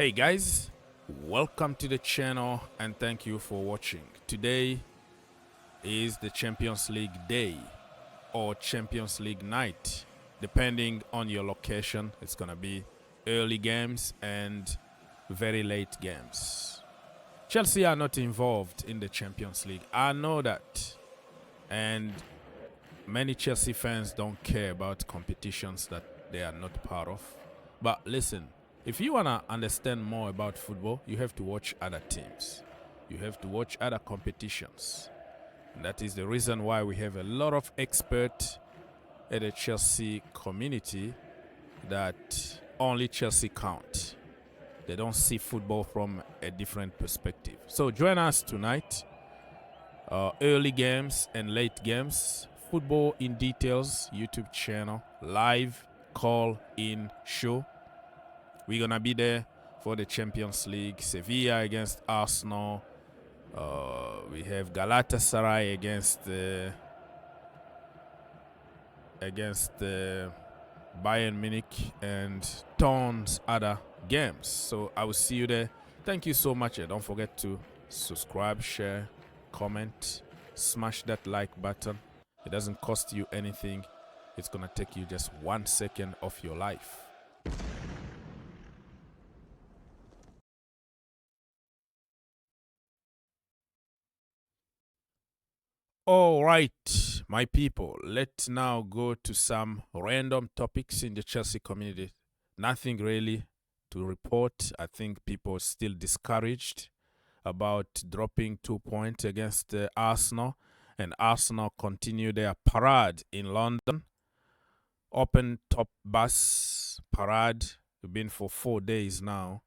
Hey guys, welcome to the channel and thank you for watching. Today is the Champions League day or Champions League night. Depending on your location, it's gonna be early games and very late games. Chelsea are not involved in the Champions League. I know that. And many Chelsea fans don't care about competitions that they are not part of. But listen, if you want to understand more about football, you have to watch other teams. You have to watch other competitions. And that is the reason why we have a lot of experts at the Chelsea community that only Chelsea count. They don't see football from a different perspective. So join us tonight. Early games and late games. Football in Details YouTube channel. Live call-in show. We're going to be there for the Champions League. Sevilla against Arsenal. We have Galatasaray against Bayern Munich and tons other games. So I will see you there. Thank you so much. Don't forget to subscribe, share, comment, smash that like button. It doesn't cost you anything. It's going to take you just 1 second of your life. All right, my people, let's now go to some random topics in the Chelsea community. Nothing really to report. I think people are still discouraged about dropping 2 points against Arsenal, and Arsenal continue their parade in London. Open top bus parade. It's been for 4 days now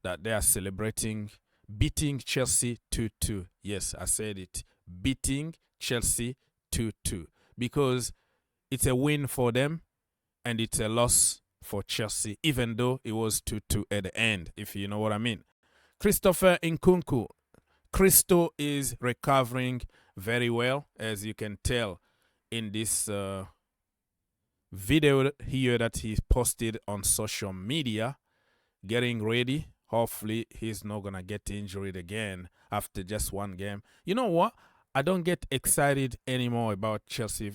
that they are celebrating beating Chelsea 2-2. Yes, I said it. Beating Chelsea 2-2 because it's a win for them and it's a loss for Chelsea, even though it was 2-2 at the end, if you know what I mean. Christopher Nkunku. Christo is recovering very well, as you can tell in this video here that he posted on social media, getting ready. Hopefully he's not going to get injured again after just one game. You know what? I don't get excited anymore about Chelsea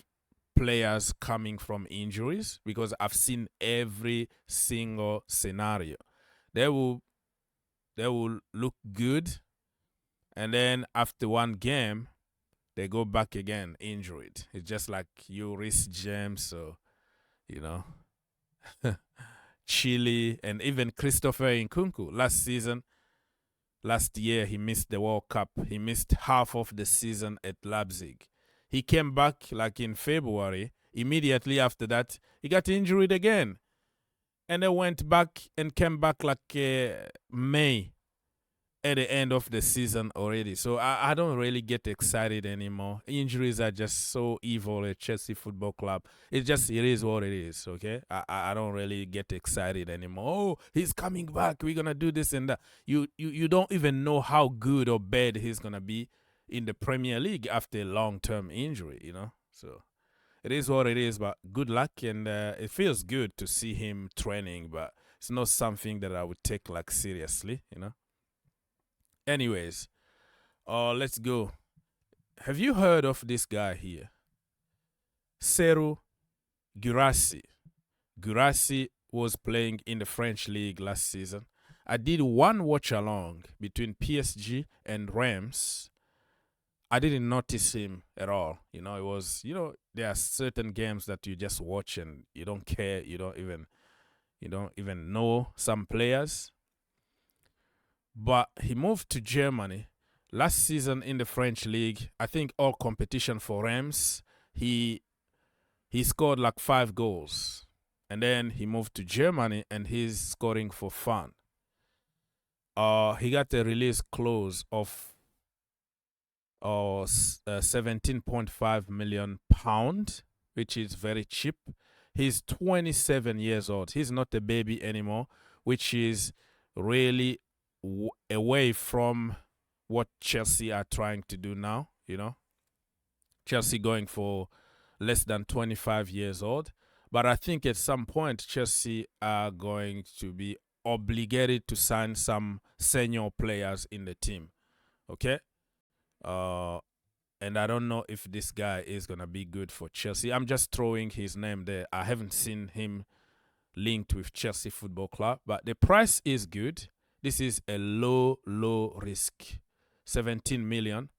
players coming from injuries because I've seen every single scenario. They will look good, and then after one game, they go back again injured. It's just like Younes James, so you know, Chile, and even Christopher Nkunku last year, he missed the World Cup. He missed half of the season at Leipzig. He came back like in February. Immediately after that, he got injured again. And then went back and came back like May at the end of the season already. So I don't really get excited anymore. Injuries are just so evil at Chelsea Football Club. It is what it is, okay? I don't really get excited anymore. Oh, he's coming back. We're going to do this and that. You don't even know how good or bad he's going to be in the Premier League after a long-term injury, you know? So it is what it is, but good luck. And it feels good to see him training, but it's not something that I would take like seriously, you know? Anyways, let's go. Have you heard of this guy here? Serhou Guirassy. Guirassy was playing in the French league last season. I did one watch along between PSG and Reims. I didn't notice him at all. You know, it was, you know, there are certain games that you just watch and you don't care. You don't even know some players. But he moved to Germany last season in the French league. I think all competition for Reims, he scored like 5 goals. And then he moved to Germany and he's scoring for fun. He got a release clause of 17.5 million pound, which is very cheap. He's 27 years old. He's not a baby anymore, which is really away from what Chelsea are trying to do now, you know. Chelsea going for less than 25 years old. But I think at some point Chelsea are going to be obligated to sign some senior players in the team. Okay? And I don't know if this guy is going to be good for Chelsea. I'm just throwing his name there. I haven't seen him linked with Chelsea Football Club, but the price is good. This is a low risk, 17 million.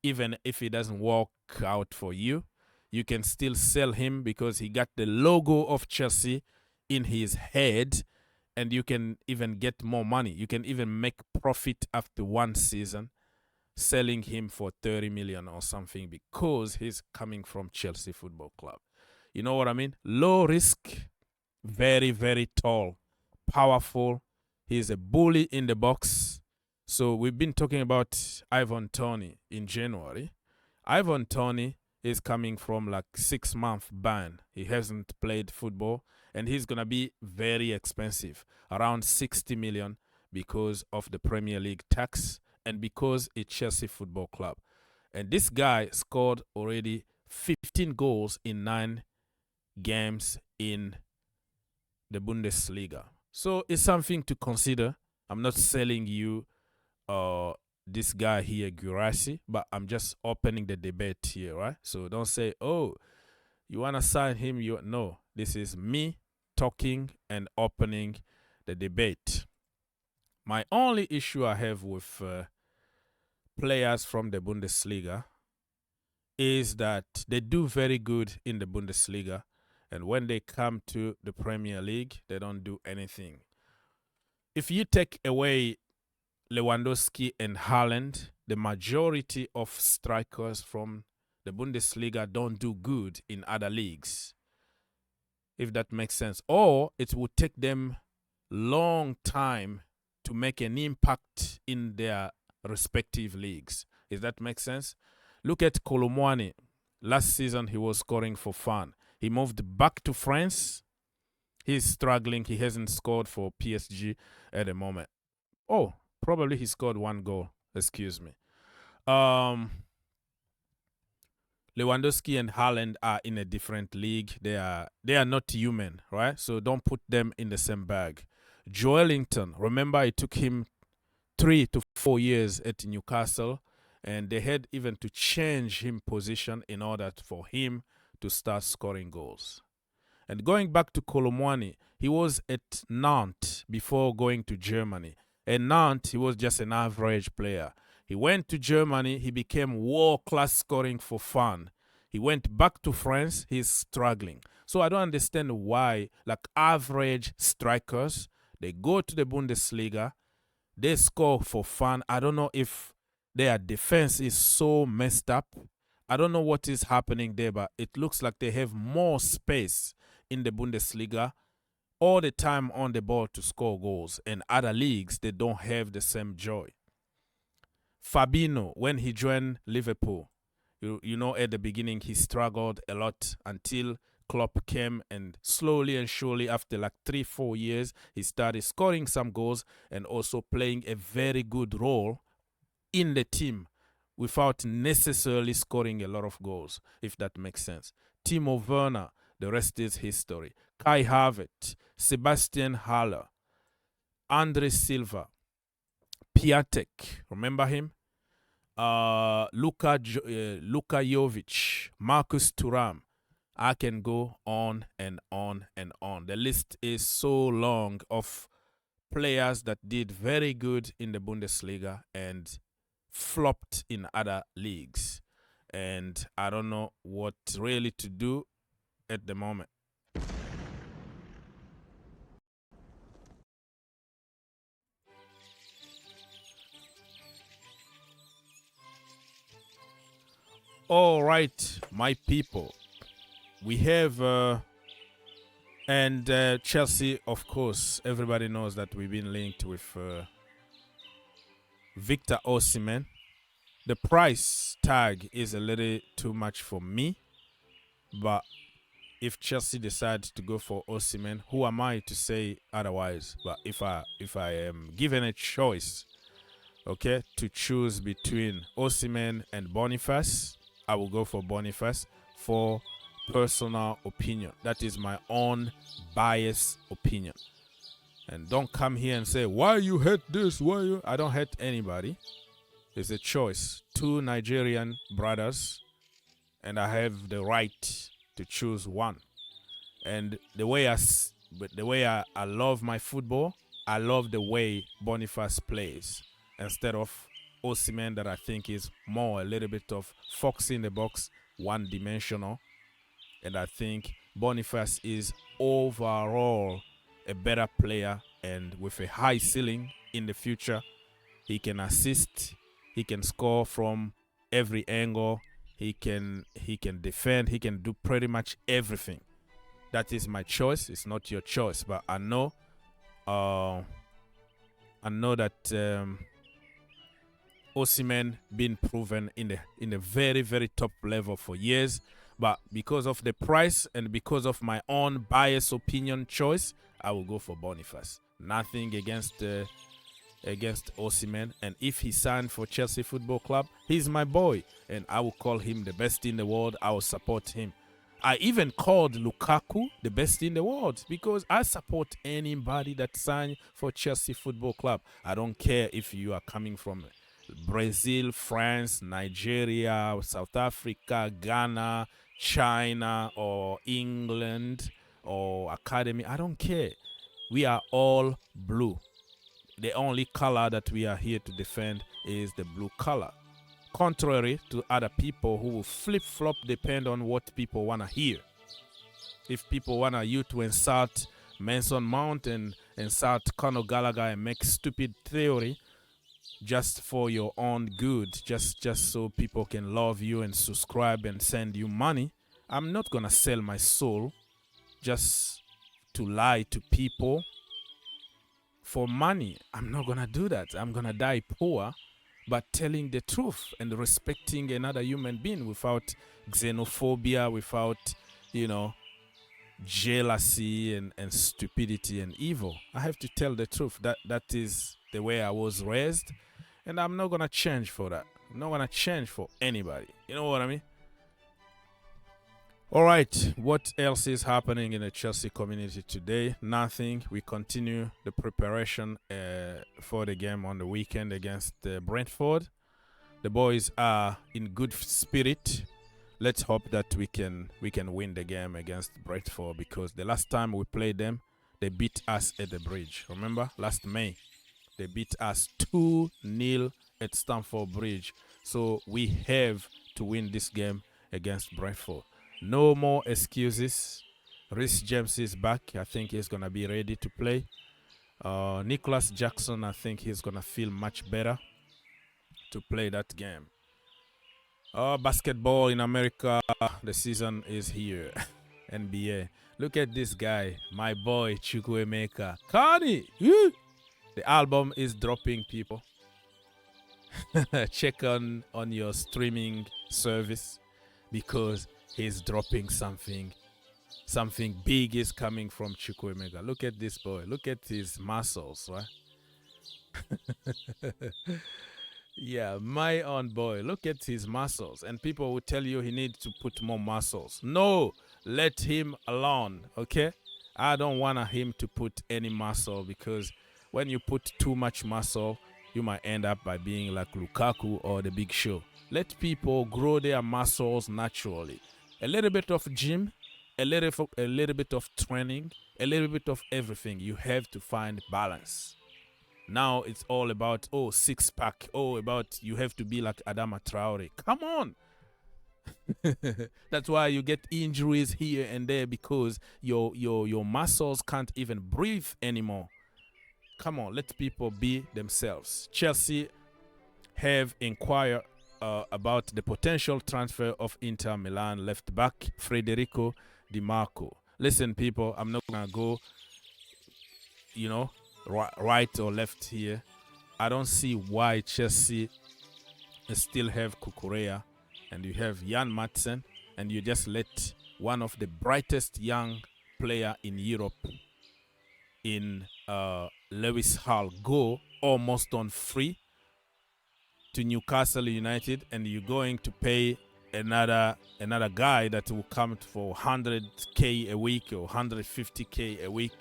Even if it doesn't work out for you, you can still sell him because he got the logo of Chelsea in his head, and you can even get more money. You can even make profit after one season selling him for 30 million or something because he's coming from Chelsea Football Club. You know what I mean? Low risk, very, very tall, powerful. He's a bully in the box. So we've been talking about Ivan Toney in January. Ivan Toney is coming from like 6-month ban. He hasn't played football, and he's going to be very expensive, around 60 million because of the Premier League tax and because it's Chelsea Football Club. And this guy scored already 15 goals in 9 games in the Bundesliga. So it's something to consider. I'm not selling you this guy here, Guirassy, but I'm just opening the debate here, right? So don't say, oh, you want to sign him. No, this is me talking and opening the debate. My only issue I have with players from the Bundesliga is that they do very good in the Bundesliga, and when they come to the Premier League, they don't do anything. If you take away Lewandowski and Haaland, the majority of strikers from the Bundesliga don't do good in other leagues, if that makes sense. Or it would take them long time to make an impact in their respective leagues. If that makes sense. Look at Colomwani. Last season, he was scoring for fun. He moved back to France. He's struggling. He hasn't scored for PSG at the moment. Oh, probably he scored 1 goal. Excuse me. Lewandowski and Haaland are in a different league. They are not human, right? So don't put them in the same bag. Joelinton, remember it took him 3 to 4 years at Newcastle, and they had even to change him position in order for him to start scoring goals. And going back to Colomwani, he was at Nantes before going to Germany. At Nantes, he was just an average player. He went to Germany, he became world-class scoring for fun. He went back to France, he's struggling. So I don't understand why, like average strikers, they go to the Bundesliga, they score for fun. I don't know if their defense is so messed up. I don't know what is happening there, but it looks like they have more space in the Bundesliga all the time on the ball to score goals. In other leagues, they don't have the same joy. Fabinho, when he joined Liverpool, you know, at the beginning, he struggled a lot until Klopp came, and slowly and surely, after like 3-4 years, he started scoring some goals and also playing a very good role in the team without necessarily scoring a lot of goals, if that makes sense. Timo Werner, the rest is history. Kai Havertz, Sebastian Haller, Andre Silva, Piatek, remember him? Luka Jovic, Marcus Thuram. I can go on and on and on. The list is so long of players that did very good in the Bundesliga and flopped in other leagues. And I don't know what really to do at the moment. All right, my people. We have, Chelsea, of course, everybody knows that we've been linked with Victor Osimhen. The price tag is a little too much for me, but if Chelsea decides to go for Osimhen, who am I to say otherwise? But if I am given a choice, okay, to choose between Osimhen and Boniface, I will go for Boniface for personal opinion. That is my own biased opinion. And don't come here and say, why you hate this? Why you? I don't hate anybody. It's a choice. 2 Nigerian brothers, and I have the right to choose one. And the way I love my football, I love the way Boniface plays instead of Osimhen, that I think is more a little bit of fox in the box, one-dimensional. And I think Boniface is overall a better player, and with a high ceiling in the future. He can assist, he can score from every angle, he can defend, he can do pretty much everything. That is my choice. It's not your choice, but I know that Osimhen been proven in the very, very top level for years, but because of the price and because of my own biased opinion choice, I will go for Boniface. Nothing against Osimhen, and if he signed for Chelsea Football Club, he's my boy, and I will call him the best in the world. I will support him. I even called Lukaku the best in the world because I support anybody that signed for Chelsea Football Club. I don't care if you are coming from Brazil, France, Nigeria, South Africa, Ghana, China, or England, or academy. I don't care. We are all blue. The only color that we are here to defend is the blue color. Contrary to other people who will flip-flop depend on what people want to hear. If people want you to insult Mason Mount and insult Conor Gallagher and make stupid theory just for your own good, just so people can love you and subscribe and send you money, I'm not going to sell my soul just to lie to people for money. I'm not going to do that. I'm going to die poor, but telling the truth and respecting another human being without xenophobia, without, jealousy and stupidity and evil. I have to tell the truth. That is the way I was raised, and I'm not going to change for that. I'm not going to change for anybody. You know what I mean? All right, what else is happening in the Chelsea community today? Nothing. We continue the preparation for the game on the weekend against Brentford. The boys are in good spirit. Let's hope that we can win the game against Brentford, because the last time we played them, they beat us at the Bridge. Remember? Last May, they beat us 2-0 at Stamford Bridge. So we have to win this game against Brentford. No more excuses. Reece James is back. I think he's going to be ready to play. Nicholas Jackson, I think he's going to feel much better to play that game. Basketball in America, the season is here. NBA. Look at this guy, my boy Chukwuemeka. Kani! The album is dropping, people. Check on your streaming service, because he's dropping something. Something big is coming from Chukwuemeka. Look at this boy. Look at his muscles, right? Yeah, my own boy. Look at his muscles. And people will tell you he needs to put more muscles. No, let him alone, okay? I don't want him to put any muscle, because when you put too much muscle, you might end up by being like Lukaku or the Big Show. Let people grow their muscles naturally. A little bit of gym, a little bit of training, a little bit of everything. You have to find balance. Now it's all about, six-pack. About you have to be like Adama Traore. Come on. That's why you get injuries here and there, because your muscles can't even breathe anymore. Come on, let people be themselves. Chelsea have inquired about the potential transfer of Inter Milan left back Federico Dimarco. Listen, people, I'm not going to go, right or left here. I don't see why Chelsea still have Cucurella and you have Jan Madsen, and you just let one of the brightest young player in Europe in Lewis Hall go almost on free to Newcastle United, and you're going to pay another guy that will come for 100k a week or 150k a week,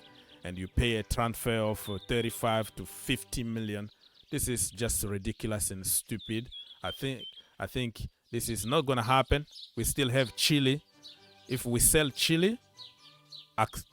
and you pay a transfer of 35 to 50 million. This is just ridiculous and stupid. I think this is not going to happen. We still have Chile. If we sell Chile,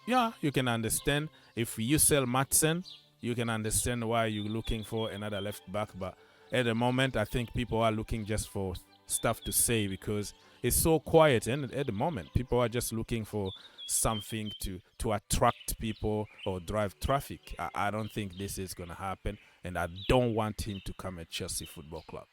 yeah, you can understand. If you sell Madsen, you can understand why you're looking for another left back. But at the moment, I think people are looking just for stuff to say because it's so quiet. And at the moment, people are just looking for something to attract people or drive traffic. I don't think this is going to happen. And I don't want him to come at Chelsea Football Club.